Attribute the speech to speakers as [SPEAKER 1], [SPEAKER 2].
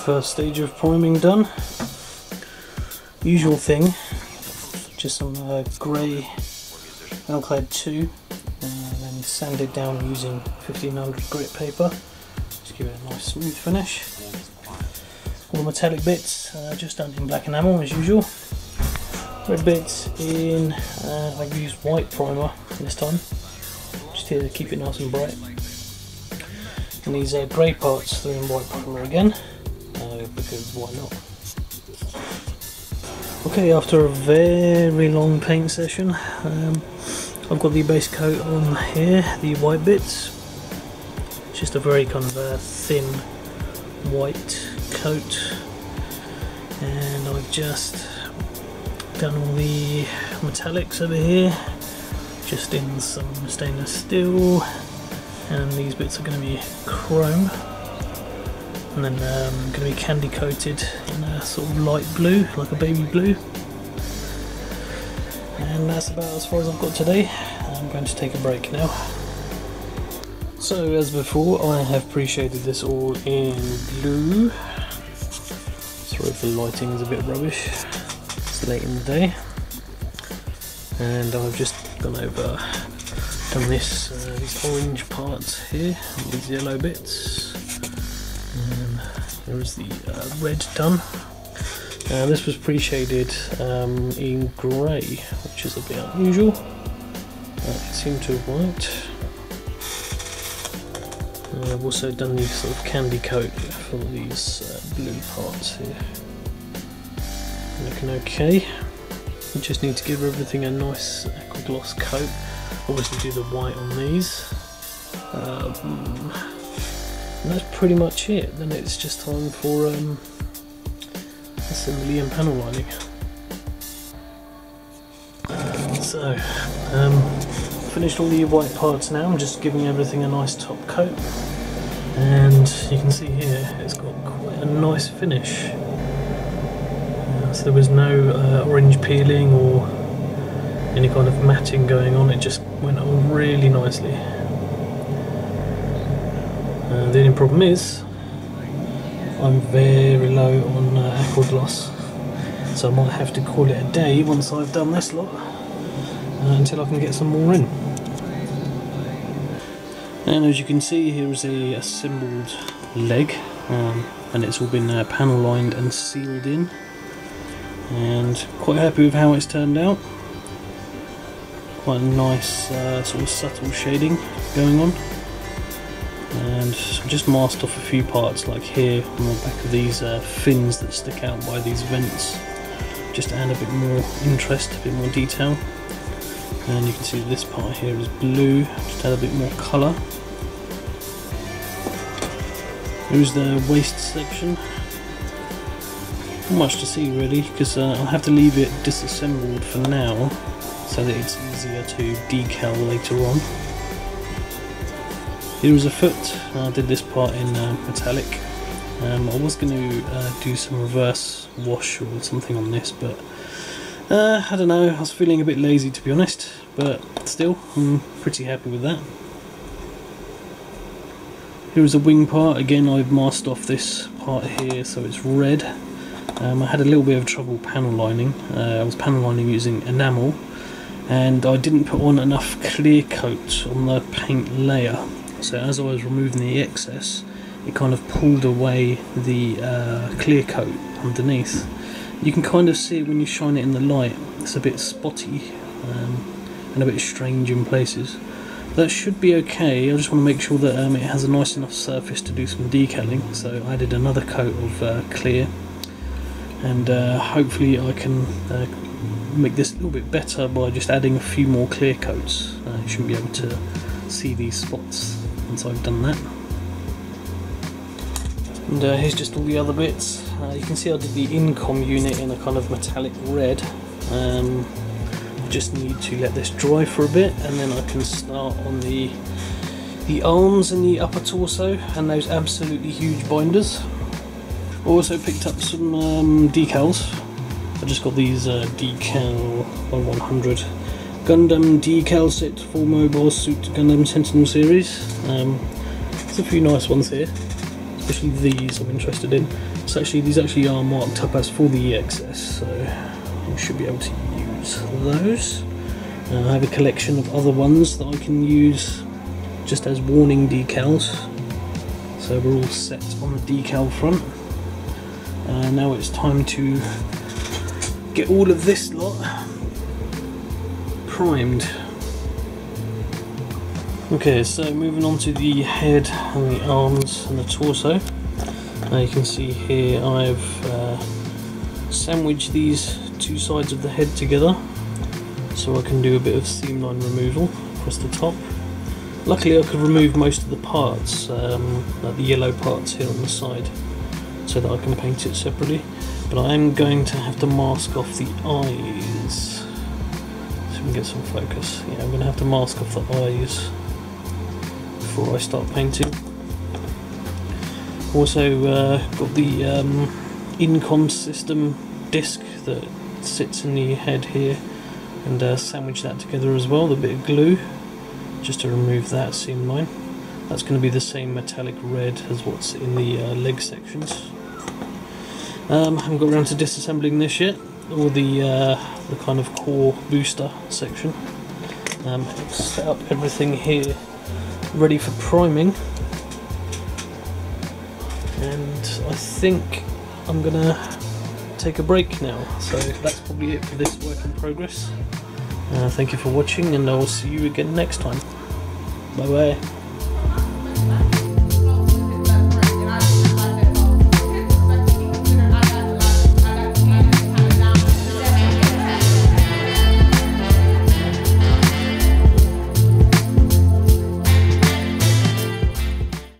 [SPEAKER 1] first stage of priming done. Usual thing, just some grey Alclad 2, then sanded down using 1500 grit paper, just give it a nice smooth finish. All the metallic bits just done in black enamel as usual. Red bits in, I've used white primer this time, just here to keep it nice and bright. And these grey parts through in white primer again, because why not? Okay, after a very long paint session, I've got the base coat on here, the white bits. It's just a very kind of thin white coat, and I've just done all the metallics over here, just in some stainless steel, and these bits are going to be chrome. And then going to be candy coated in a sort of light blue, like a baby blue. And that's about as far as I've got today. I'm going to take a break now. So as before, I have pre-shaded this all in blue. Sorry if the lighting is a bit rubbish, it's late in the day. And I've just gone over, done this, these orange parts here, and these yellow bits. And there is the red done. This was pre-shaded in grey, which is a bit unusual. It seemed to have worked. I've also done the sort of candy coat for these blue parts here. Looking okay. We just need to give everything a nice aqua gloss coat. Obviously do the white on these. And that's pretty much it. Then it's just time for assembly and panel lining. So, finished all the white parts now. I'm just giving everything a nice top coat, and you can see here it's got quite a nice finish. So there was no orange peeling or any kind of matting going on. It just went on really nicely. The only problem is I'm very low on aqua gloss, so I might have to call it a day once I've done this lot, until I can get some more in. And as you can see, here is a assembled leg, and it's all been panel lined and sealed in, and quite happy with how it's turned out. Quite a nice sort of subtle shading going on. And just masked off a few parts, like here on the back of these fins that stick out by these vents, just to add a bit more interest, a bit more detail. And you can see this part here is blue, just to add a bit more colour. Here's the waist section. Not much to see really, because I'll have to leave it disassembled for now, so that it's easier to decal later on. Here is a foot. I did this part in metallic. I was going to do some reverse wash or something on this, but I don't know, I was feeling a bit lazy to be honest, but still I'm pretty happy with that. Here is a wing part. Again, I've masked off this part here so it's red. I had a little bit of trouble panel lining. I was panel lining using enamel, and I didn't put on enough clear coat on the paint layer. So as I was removing the excess, it kind of pulled away the clear coat underneath. You can kind of see it when you shine it in the light. It's a bit spotty and a bit strange in places. That should be okay. I just want to make sure that it has a nice enough surface to do some decaling. So I added another coat of clear, and hopefully I can make this a little bit better by just adding a few more clear coats. You shouldn't be able to see these spots once I've done that. And here's just all the other bits. You can see I did the incom unit in a kind of metallic red. I just need to let this dry for a bit, and then I can start on the arms and the upper torso and those absolutely huge binders. Also picked up some decals. I just got these decal 100 Gundam decal set for Mobile Suit Gundam Sentinel series. There's a few nice ones here, especially these I'm interested in. So actually, these actually are marked up as for the EXS, so you should be able to use those. I have a collection of other ones that I can use just as warning decals. So we're all set on the decal front. Now it's time to get all of this lot primed. Okay, so moving on to the head and the arms and the torso. You can see here I've sandwiched these two sides of the head together so I can do a bit of seam line removal across the top. Luckily I could remove most of the parts, like the yellow parts here on the side, so that I can paint it separately. But I am going to have to mask off the eyes. So we can get some focus. Yeah, I'm going to have to mask off the eyes before I start painting. Also got the Incon system disc that sits in the head here, and sandwich that together as well, the bit of glue, just to remove that seam line. That's going to be the same metallic red as what's in the leg sections. Haven't got around to disassembling this yet, or the kind of core booster section. I've set up everything here ready for priming, and I think I'm gonna take a break now, so that's probably it for this work in progress. Thank you for watching, and I will see you again next time. Bye bye.